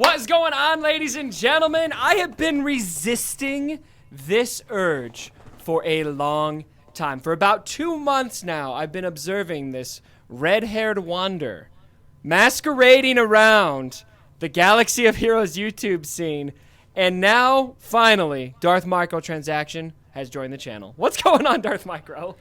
What's going on, ladies and gentlemen? I have been resisting this urge for a long time. For about 2 months now, I've been observing this red-haired wander masquerading around the Galaxy of Heroes YouTube scene. And now, finally, Darth Microtransaction has joined the channel. What's going on, Darth Micro?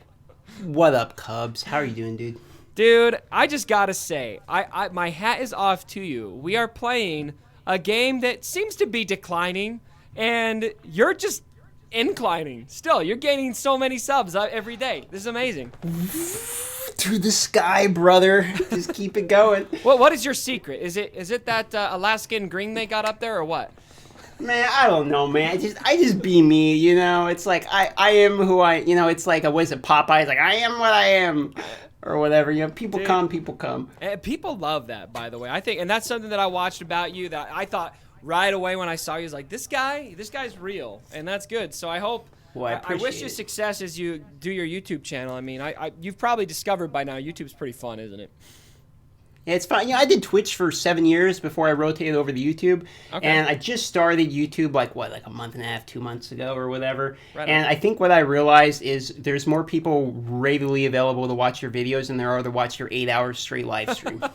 What up, Cubs? How are you doing, dude? Dude, I just gotta say, my hat is off to you. We are playing a game that seems to be declining, and you're just inclining. Still, you're gaining so many subs every day. This is amazing. To the sky, brother. Just keep it going. What is your secret? Is it that Alaskan green they got up there, or what? Man, I don't know, man. I just be me, you know? It's like, I am who I, you know, it's like, what is it, Popeye? It's like, I am what I am. Or whatever, you know, people come. And people love that, by the way. I think, and that's something that I watched about you that I thought right away when I saw you, was like, this guy's real, and that's good. So I hope, well, I wish you success as you do your YouTube channel. I mean, you've probably discovered by now YouTube's pretty fun, isn't it? Yeah, it's fun. You know, I did Twitch for 7 years before I rotated over to YouTube. Okay. And I just started YouTube like a month and a half, 2 months ago or whatever. Right and on. I think what I realized is there's more people readily available to watch your videos than there are to watch your 8 hours straight live stream. All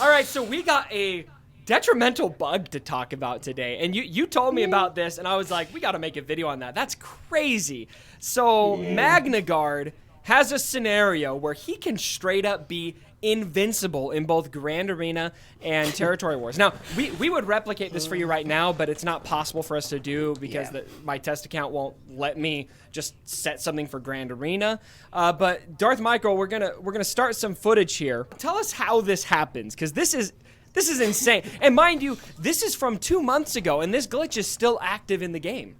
right, so we got a detrimental bug to talk about today. And you told me about this, and I was like, we got to make a video on that. That's crazy. So Magnaguard has a scenario where he can straight up be invincible in both Grand Arena and Territory Wars. Now, we would replicate this for you right now, but it's not possible for us to do because my test account won't let me just set something for Grand Arena. But Darth Micro, we're gonna start some footage here. Tell us how this happens, because this is insane. And mind you, this is from 2 months ago, and this glitch is still active in the game.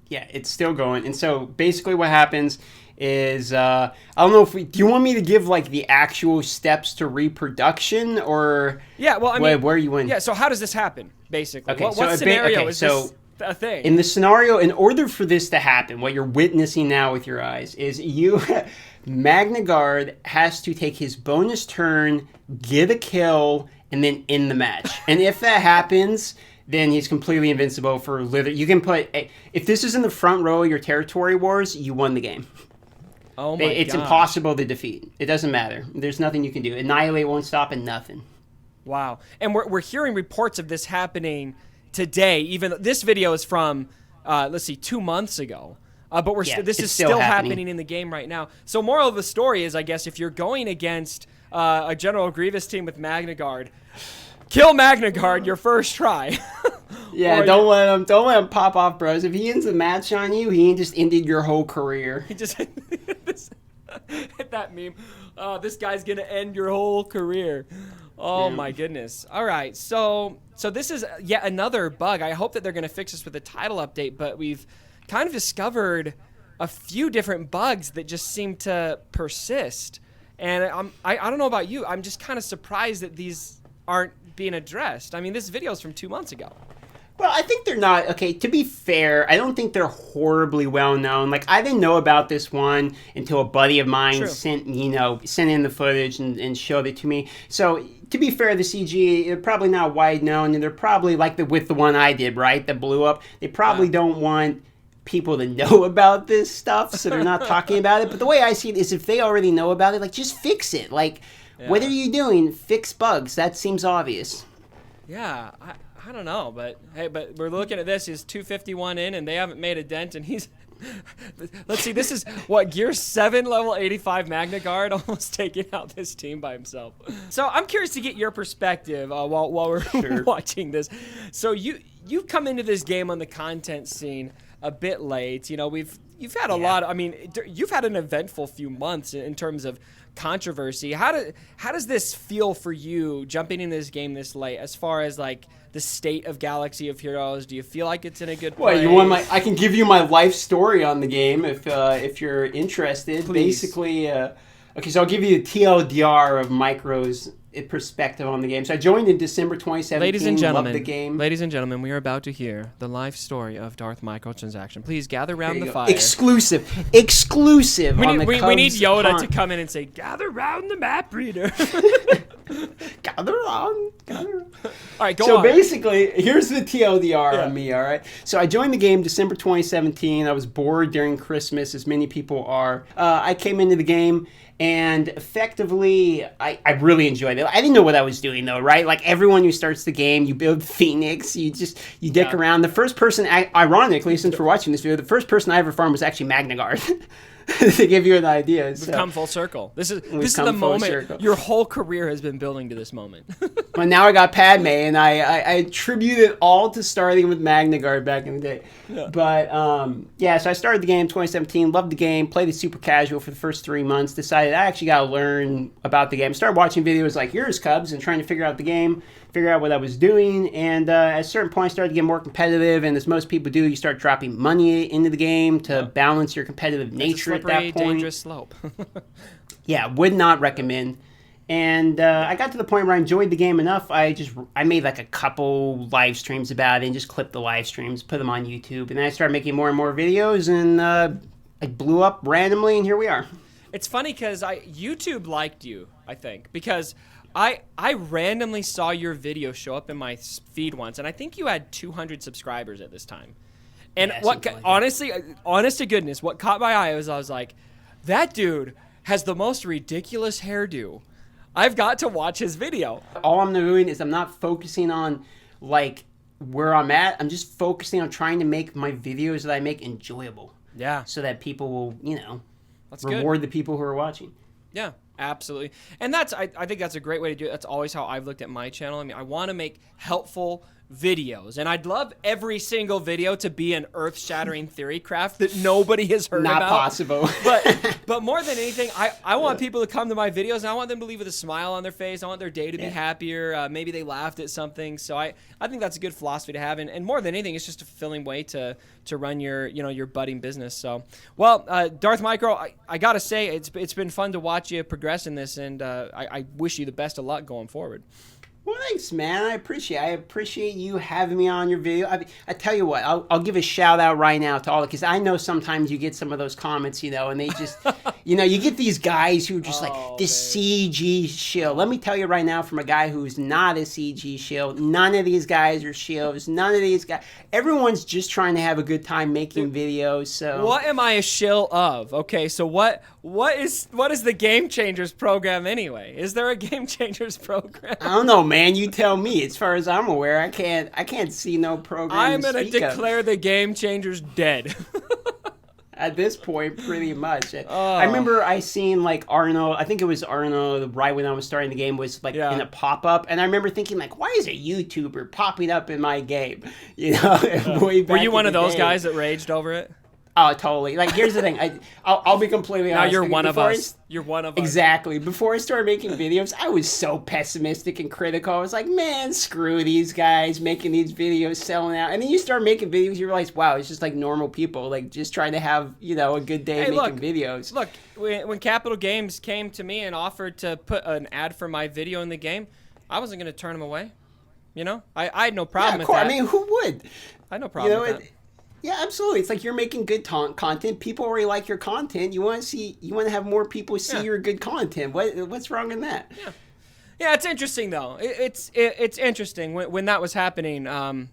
Yeah, it's still going. And so basically what happens is, I don't know if do you want me to give like the actual steps to reproduction, or yeah, well, I mean, where you in? Yeah, so how does this happen, basically? Okay, what scenario is this a thing? In the scenario, in order for this to happen, what you're witnessing now with your eyes is Magnaguard has to take his bonus turn, get a kill, and then end the match. And if that happens, then he's completely invincible for literally. You can put, if this is in the front row of your Territory Wars, you won the game. Oh my It's impossible to defeat. It doesn't matter. There's nothing you can do. Annihilate won't stop, and nothing. Wow. And we're hearing reports of this happening today. Even this video is from, let's see, 2 months ago. But this is still happening in the game right now. So moral of the story is, I guess, if you're going against a General Grievous team with Magnaguard, kill Magnaguard your first try. Yeah, don't let him pop off, bros. If he ends the match on you, he just ended your whole career. He just hit that meme. This guy's gonna end your whole career. Oh my goodness. All right, so this is yet another bug. I hope that they're gonna fix this with the title update, but we've kind of discovered a few different bugs that just seem to persist. And I don't know about you. I'm just kind of surprised that these aren't being addressed. I mean, this video is from 2 months ago. Well, I think they're not. Okay, to be fair, I don't think they're horribly well known. Like, I didn't know about this one until a buddy of mine sent in the footage and showed it to me. So, to be fair, the CG, they're probably not wide known, and they're probably like with the one I did, right, that blew up. They probably don't want people to know about this stuff, so they're not talking about it. But the way I see it is, if they already know about it, like, just fix it. Like, what are you doing? Fix bugs. That seems obvious. Yeah, I don't know, but hey, but we're looking at this. He's 251 in, and they haven't made a dent, and he's. Let's see, this is what, Gear 7 level 85 Magnaguard, almost taking out this team by himself. So I'm curious to get your perspective while we're watching this. So you've come into this game on the content scene a bit late. You know, you've had a lot. I mean, you've had an eventful few months in terms of controversy. How does this feel for you jumping into this game this late, as far as like the state of Galaxy of Heroes? Do you feel like it's in a good place? Well, you want I can give you my life story on the game if you're interested. Please. Basically, okay, so I'll give you the TLDR of Micro's perspective on the game. So I joined in December 2017. Ladies and gentlemen, loved the game. Ladies and gentlemen, we are about to hear the life story of Darth Microtransaction. Please gather round the fire. Exclusive. We need Yoda to come in and say, "Gather round the map reader." Gather round. All right, go so on. basically, here's the TLDR on me, all right? So I joined the game December 2017. I was bored during Christmas, as many people are. I came into the game, and effectively, I really enjoyed it. I didn't know what I was doing, though, right? Like, everyone who starts the game, you build Phoenix, you dick around. The first person, ironically, since we're watching this video, the first person I ever farmed was actually Magnaguard. To give you an idea. We've come full circle. This is the moment. Your whole career has been building to this moment. But now I got Padme, and I attribute it all to starting with Magnaguard back in the day. Yeah. But, so I started the game in 2017, loved the game, played it super casual for the first 3 months, decided I actually got to learn about the game. Started watching videos like yours, Cubs, and trying to figure out the game, figure out what I was doing, and at a certain point I started to get more competitive, and as most people do, you start dropping money into the game to balance your competitive nature at that point. Dangerous slope. Yeah, would not recommend. And I got to the point where I enjoyed the game enough, I made like a couple live streams about it and just clipped the live streams, put them on YouTube, and then I started making more and more videos, and I blew up randomly, and here we are. It's funny because YouTube liked you, I think, because I randomly saw your video show up in my feed once, and I think you had 200 subscribers at this time. And honestly, honest to goodness, what caught my eye was I was like, that dude has the most ridiculous hairdo. I've got to watch his video. All I'm doing is I'm not focusing on like where I'm at. I'm just focusing on trying to make my videos that I make enjoyable. Yeah. So that people will, That's reward good. the people who are watching. Yeah, absolutely. And I think that's a great way to do it. That's always how I've looked at my channel. I mean, I want to make helpful videos, and I'd love every single video to be an earth-shattering theory craft that nobody has heard about. Not possible. But more than anything, I want people to come to my videos, and I want them to leave with a smile on their face. I want their day to be happier. Maybe they laughed at something. So I think that's a good philosophy to have, and more than anything, it's just a fulfilling way to run your budding business. So, well, Darth Micro, I gotta say it's been fun to watch you progress in this, and I wish you the best of luck going forward. Well, thanks, man. I appreciate you having me on your video. I tell you what, I'll give a shout out right now to all, because I know sometimes you get some of those comments, and they just, you get these guys who are just like, this CG shill. Let me tell you right now, from a guy who's not a CG shill, none of these guys are shills. None of these guys. Everyone's just trying to have a good time making videos. So what am I a shill of? Okay, so what is the Game Changers program anyway? Is there a Game Changers program? I don't know, man. You tell me. As far as I'm aware, I can't see no program. I'm gonna declare the Game Changers dead. At this point, pretty much. I remember I seen like Arno. I think it was Arno right when I was starting the game, was like in a pop-up, and I remember thinking like, why is a YouTuber popping up in my game? Way back. Were you one of those guys that raged over it? Oh, totally. Like, here's the thing. I'll be completely honest. Now you're one of us. You're one of us. Exactly. Before I started making videos, I was so pessimistic and critical. I was like, man, screw these guys making these videos, selling out. And then you start making videos, you realize, wow, it's just like normal people, like just trying to have, a good day making videos. Look, when Capital Games came to me and offered to put an ad for my video in the game, I wasn't going to turn them away. I had no problem with that. I mean, who would? I had no problem with that. Yeah, absolutely. It's like you're making good content. People already like your content. You want to have more people see your good content. What's wrong in that? Yeah, it's interesting though. It's interesting when that was happening.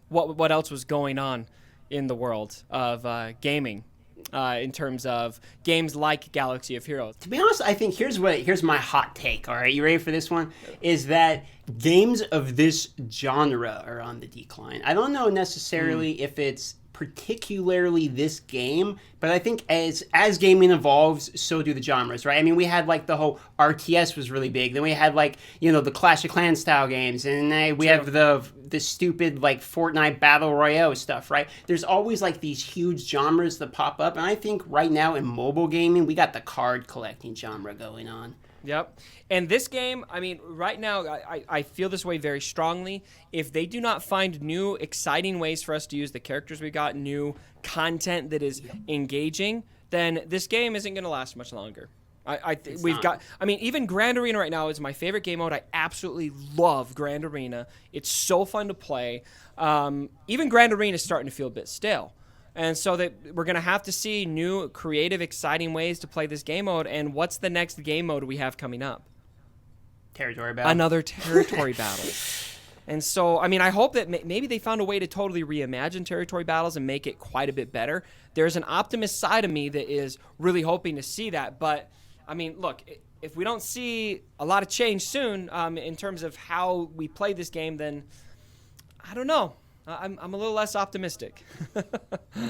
What else was going on in the world of gaming? In terms of games like Galaxy of Heroes. To be honest, I think here's my hot take. All right, you ready for this one? Is that games of this genre are on the decline. I don't know necessarily if it's particularly this game, but I think as gaming evolves, so do the genres, right? I mean, we had like the whole RTS was really big. Then we had like, the Clash of Clans style games, and then we have the stupid like Fortnite Battle Royale stuff, right? There's always like these huge genres that pop up, and I think right now in mobile gaming, we got the card collecting genre going on. Yep. And this game, I mean, right now, I feel this way very strongly. If they do not find new, exciting ways for us to use the characters we got, new content that is engaging, then this game isn't going to last much longer. Even Grand Arena right now is my favorite game mode. I absolutely love Grand Arena. It's so fun to play. Even Grand Arena is starting to feel a bit stale. And so we're going to have to see new, creative, exciting ways to play this game mode. And what's the next game mode we have coming up? Territory battle. Another territory battle. And so, I mean, I hope that maybe they found a way to totally reimagine territory battles and make it quite a bit better. There's an optimist side of me that is really hoping to see that. But, I mean, look, if we don't see a lot of change soon in terms of how we play this game, then I don't know. I'm a little less optimistic.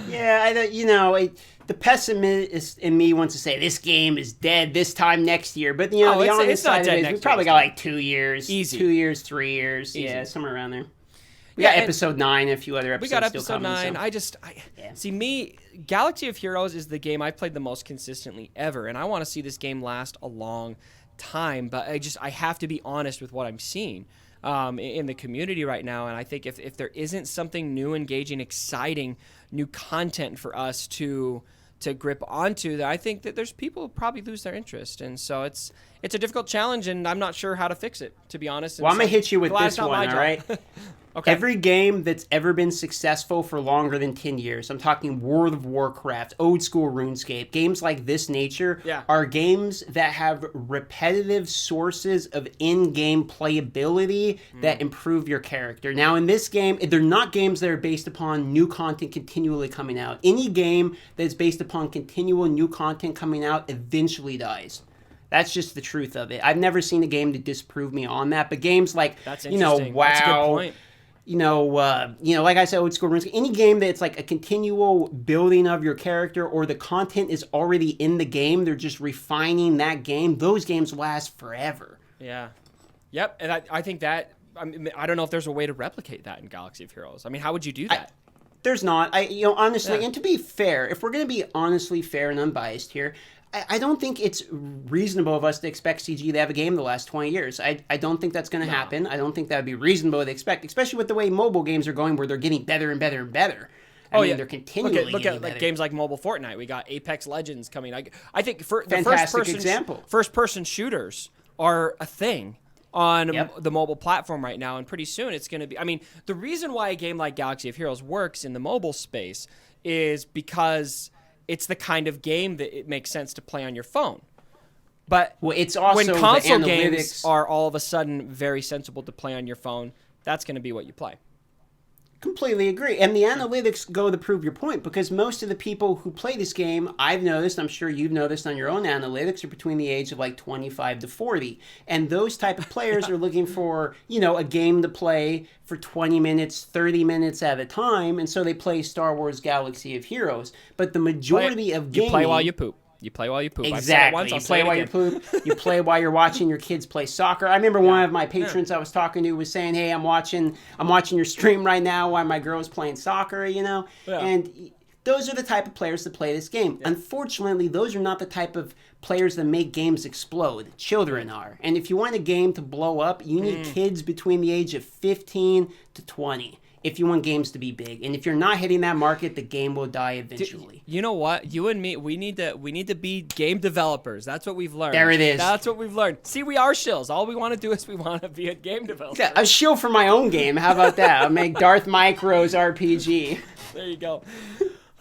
Yeah, the pessimist in me wants to say this game is dead this time next year, but the honest side of it is we probably got like 2 years, easy, 2 years, 3 years, easy. Yeah, somewhere around there. We got episode 9, a few other episodes. We got episode still coming, 9. So. See, Galaxy of Heroes is the game I've played the most consistently ever, and I want to see this game last a long time. But I have to be honest with what I'm seeing in the community right now, and I think if there isn't something new, engaging, exciting, new content for us to grip onto, that I think that there's people who probably lose their interest, and so it's a difficult challenge, and I'm not sure how to fix it, to be honest. Well, I'm gonna hit you with this one, all right? Okay. Every game that's ever been successful for longer than 10 years, I'm talking World of Warcraft, old school RuneScape, games like this nature are games that have repetitive sources of in-game playability that improve your character. Now, in this game, they're not games that are based upon new content continually coming out. Any game that's based upon continual new content coming out eventually dies. That's just the truth of it. I've never seen a game to disprove me on that, but games like, WoW, That's a good point. Like I said, old school RuneScape, any game that's like a continual building of your character or the content is already in the game, they're just refining that game, those games last forever. Yeah. Yep, and I think that, I don't know if there's a way to replicate that in Galaxy of Heroes. I mean, how would you do that? There's not. Honestly, and to be fair, if we're going to be honestly fair and unbiased here, I don't think it's reasonable of us to expect CG to have a game the last 20 years. I don't think that's going to happen. I don't think that would be reasonable to expect, especially with the way mobile games are going, where they're getting better and better and better. I mean, they're continually look at better. games like mobile Fortnite. We got Apex Legends coming. I think for the example. First-person shooters are a thing on the mobile platform right now, and pretty soon it's going to be. I mean, the reason why a game like Galaxy of Heroes works in the mobile space is because it's the kind of game that it makes sense to play on your phone. But it's also when console the games are all of a sudden very sensible to play on your phone, that's going to be what you play. Completely agree. And the analytics go to prove your point, because most of the people who play this game, I've noticed, I'm sure you've noticed on your own analytics, are between the age of like 25 to 40. And those type of players are looking for, a game to play for 20 minutes, 30 minutes at a time. And so they play Star Wars Galaxy of Heroes. But the majority of gaming... You play while you poop. You play while you poop. Exactly. You play while you poop. You play while you're watching your kids play soccer. I remember one of my patrons I was talking to was saying, "Hey, I'm watching your stream right now while my girl's playing soccer." And those are the type of players that play this game. Yeah. Unfortunately, those are not the type of players that make games explode. Children are. And if you want a game to blow up, you need kids between the age of 15 to 20. If you want games to be big, and if you're not hitting that market, the game will die eventually. You know what? You and me, we need to be game developers. That's what we've learned. There it is. That's what we've learned. See, we are shills. All we want to do is we want to be a game developer. Yeah, a shill for my own game. How about that? I'll make Darth Micro's RPG. There you go.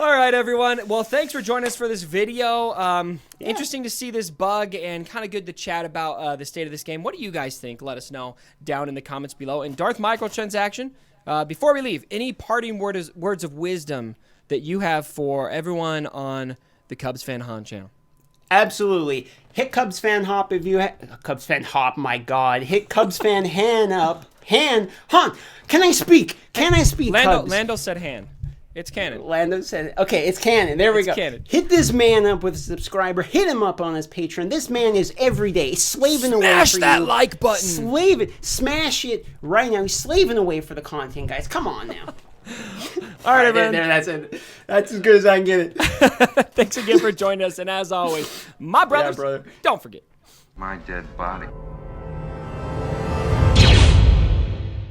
All right, everyone. Well, thanks for joining us for this video. Interesting to see this bug, and kind of good to chat about the state of this game. What do you guys think? Let us know down in the comments below. And Darth Microtransaction, before we leave, any parting words of wisdom that you have for everyone on the Cubs Fan Han channel? Absolutely. Hit Cubs Fan Hop if you Cubs Fan Hop, my God. Hit Cubs Fan Han up. Han. Can I speak? Lando said Han. It's canon. Lando said, okay, it's canon. There we go. Canon. Hit this man up with a subscriber. Hit him up on his Patreon. This man is every day slaving away for you. Smash that like button. Smash it right now. He's slaving away for the content, guys. Come on now. All right, everyone. That's it. That's as good as I can get it. Thanks again for joining us. And as always, my brothers, don't forget. My dead body.